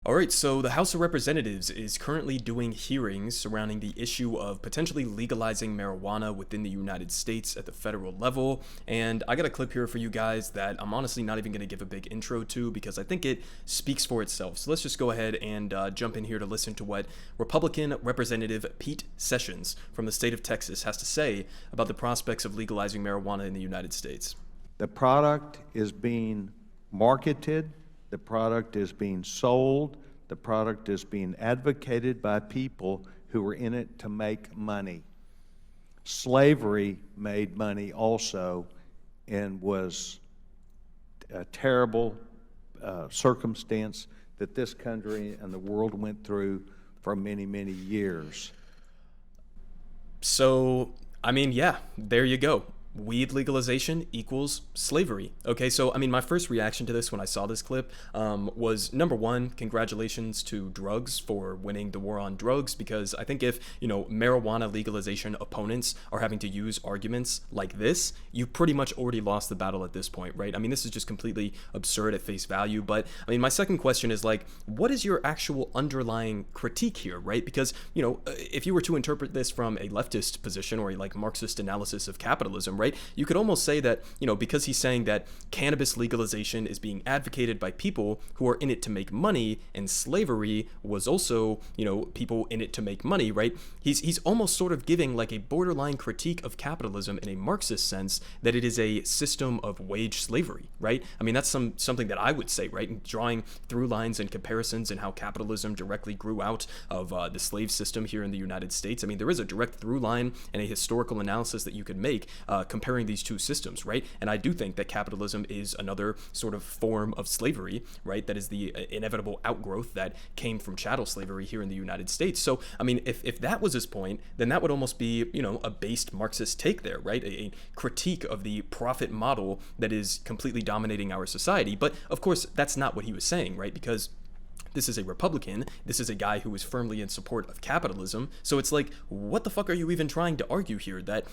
All right, so the House of Representatives is currently doing hearings surrounding the issue of potentially legalizing marijuana within the United States at the federal level. And I got a clip here for you guys that I'm honestly not even going to give a big intro to because I think it speaks for itself. So let's just go ahead and jump in here to listen to what Republican Representative Pete Sessions from the state of Texas has to say about the prospects of legalizing marijuana in the United States. The product is being marketed. The product is being sold. The product is being advocated by people who are in it to make money. Slavery made money also and was a terrible circumstance that this country and the world went through for many, many years. So, yeah, there you go. Weed legalization equals slavery. Okay, so my first reaction to this when I saw this clip was, number one, congratulations to drugs for winning the war on drugs, because I think if marijuana legalization opponents are having to use arguments like this, you pretty much already lost the battle at this point, right? This is just completely absurd at face value. But my second question is, like, what is your actual underlying critique here, right? Because if you were to interpret this from a leftist position or a Marxist analysis of capitalism, right, you could almost say that, because he's saying that cannabis legalization is being advocated by people who are in it to make money, and slavery was also, people in it to make money, right? He's almost sort of giving like a borderline critique of capitalism in a Marxist sense, that it is a system of wage slavery, right? That's something that I would say, right? And drawing through lines and comparisons and how capitalism directly grew out of the slave system here in the United States. There is a direct through line and a historical analysis that you could make comparing these two systems, right? And I do think that capitalism is another sort of form of slavery, right? That is the inevitable outgrowth that came from chattel slavery here in the United States. So, if that was his point, then that would almost be, a based Marxist take there, right? A critique of the profit model that is completely dominating our society. But of course, that's not what he was saying, right? Because this is a Republican. This is a guy who is firmly in support of capitalism. So it's like, what the fuck are you even trying to argue here? That,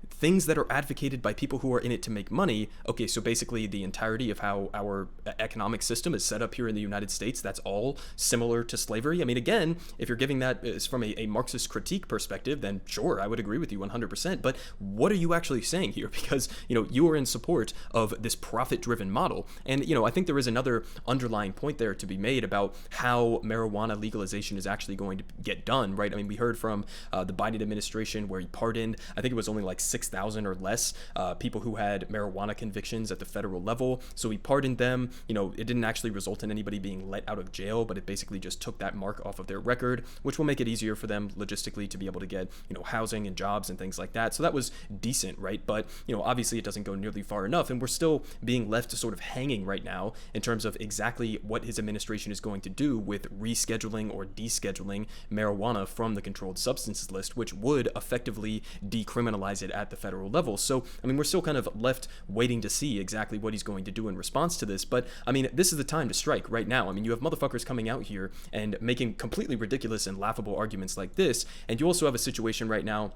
things that are advocated by people who are in it to make money. Okay, so basically the entirety of how our economic system is set up here in the United States, that's all similar to slavery. Again, if you're giving that as from a Marxist critique perspective, then sure, I would agree with you 100%. But what are you actually saying here? Because, you are in support of this profit-driven model. And, I think there is another underlying point there to be made about how marijuana legalization is actually going to get done, right? We heard from the Biden administration where he pardoned, I think it was only like 6,000 or less people who had marijuana convictions at the federal level. So he pardoned them. It didn't actually result in anybody being let out of jail, but it basically just took that mark off of their record, which will make it easier for them logistically to be able to get, housing and jobs and things like that. So that was decent, right? But, obviously it doesn't go nearly far enough. And we're still being left to sort of hanging right now in terms of exactly what his administration is going to do with rescheduling or descheduling marijuana from the controlled substances list, which would effectively decriminalize it at the federal level. So, we're still kind of left waiting to see exactly what he's going to do in response to this. But, this is the time to strike right now. You have motherfuckers coming out here and making completely ridiculous and laughable arguments like this. And you also have a situation right now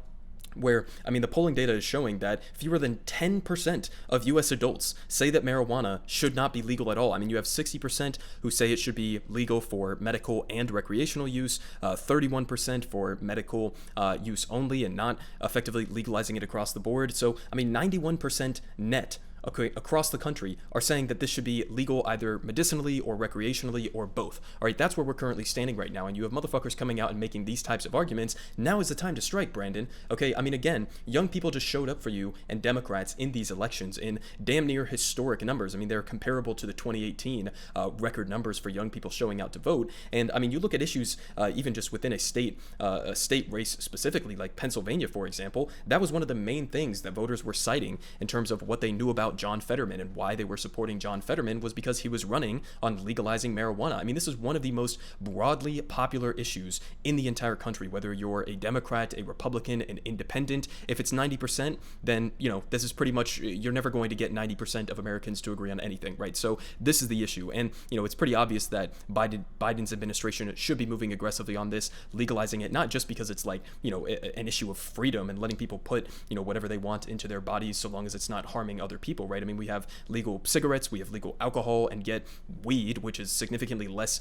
where, the polling data is showing that fewer than 10% of U.S. adults say that marijuana should not be legal at all. You have 60% who say it should be legal for medical and recreational use, 31% for medical use only and not effectively legalizing it across the board. So, 91% net across the country are saying that this should be legal either medicinally or recreationally or both. All right, that's where we're currently standing right now. And you have motherfuckers coming out and making these types of arguments. Now is the time to strike, Brandon. Okay, again, young people just showed up for you and Democrats in these elections in damn near historic numbers. They're comparable to the 2018 record numbers for young people showing out to vote. And you look at issues even just within a state race specifically, like Pennsylvania, for example. That was one of the main things that voters were citing in terms of what they knew about John Fetterman, and why they were supporting John Fetterman was because he was running on legalizing marijuana. This is one of the most broadly popular issues in the entire country, whether you're a Democrat, a Republican, an independent. If it's 90%, then, this is pretty much, you're never going to get 90% of Americans to agree on anything, right? So this is the issue. And, it's pretty obvious that Biden's administration should be moving aggressively on this, legalizing it, not just because it's like, an issue of freedom and letting people put, whatever they want into their bodies so long as it's not harming other people, people, right? I mean, we have legal cigarettes, we have legal alcohol, and yet weed, which is significantly less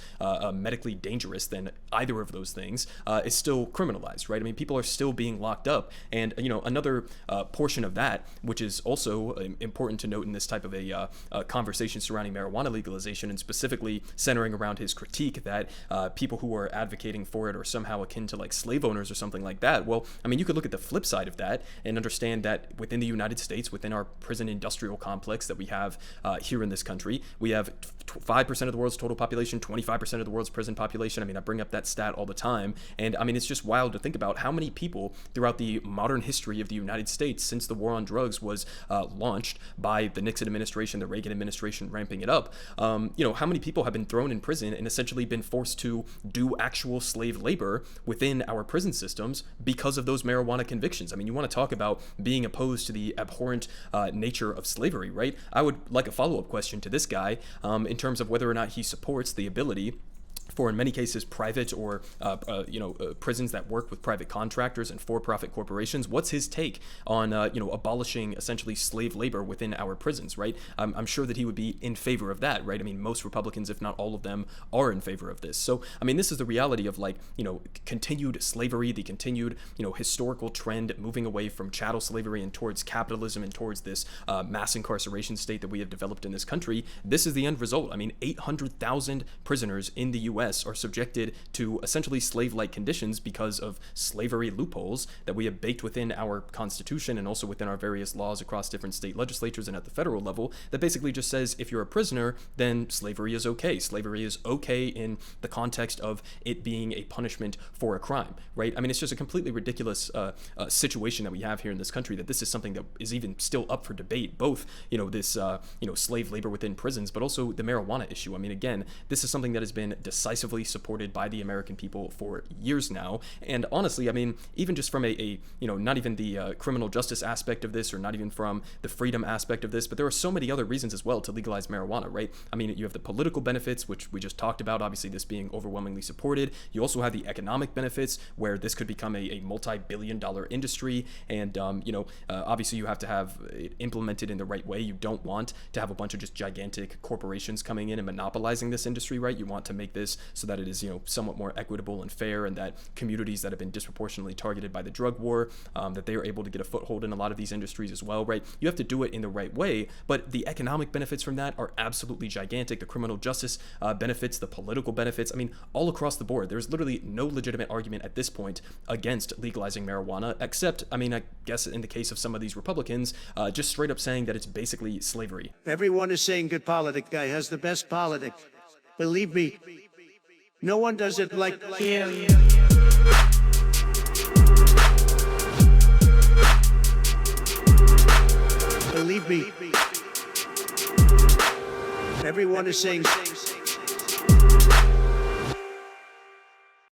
medically dangerous than either of those things, is still criminalized, right? I mean, people are still being locked up. And, another portion of that, which is also important to note in this type of a conversation surrounding marijuana legalization, and specifically centering around his critique that people who are advocating for it are somehow akin to like slave owners or something like that. Well, I mean, you could look at the flip side of that and understand that within the United States, within our prison industrial complex that we have here in this country, we have 5% of the world's total population, 25% of the world's prison population. I mean, I bring up that stat all the time. And I mean, it's just wild to think about how many people throughout the modern history of the United States, since the war on drugs was launched by the Nixon administration, the Reagan administration ramping it up, how many people have been thrown in prison and essentially been forced to do actual slave labor within our prison systems because of those marijuana convictions? I mean, you want to talk about being opposed to the abhorrent nature of slavery, right? I would like a follow-up question to this guy in terms of whether or not he supports the ability for, in many cases, private or prisons that work with private contractors and for-profit corporations. What's his take on abolishing essentially slave labor within our prisons, right? I'm sure that he would be in favor of that, right? I mean, most Republicans, if not all of them, are in favor of this. So, I mean, this is the reality of continued slavery, the continued historical trend moving away from chattel slavery and towards capitalism and towards this mass incarceration state that we have developed in this country. This is the end result. I mean, 800,000 prisoners in the U.S. are subjected to essentially slave-like conditions because of slavery loopholes that we have baked within our Constitution and also within our various laws across different state legislatures and at the federal level that basically just says if you're a prisoner, then slavery is okay. Slavery is okay in the context of it being a punishment for a crime, right? I mean, it's just a completely ridiculous situation that we have here in this country, that this is something that is even still up for debate, both, this, slave labor within prisons, but also the marijuana issue. I mean, again, this is something that has been decisively supported by the American people for years now. And honestly, I mean, even just from not even the criminal justice aspect of this, or not even from the freedom aspect of this, but there are so many other reasons as well to legalize marijuana, right? I mean, you have the political benefits, which we just talked about, obviously this being overwhelmingly supported. You also have the economic benefits, where this could become a multi-billion-dollar industry. And, obviously you have to have it implemented in the right way. You don't want to have a bunch of just gigantic corporations coming in and monopolizing this industry, right? You want to make this so that it is, somewhat more equitable and fair, and that communities that have been disproportionately targeted by the drug war, that they are able to get a foothold in a lot of these industries as well, right? You have to do it in the right way, but the economic benefits from that are absolutely gigantic. The criminal justice benefits, the political benefits, I mean, all across the board. There's literally no legitimate argument at this point against legalizing marijuana, except, I mean, I guess in the case of some of these Republicans, just straight up saying that it's basically slavery. Everyone is saying good politic guy has the best politic. Believe me, no one does it like him. Believe me, everyone is saying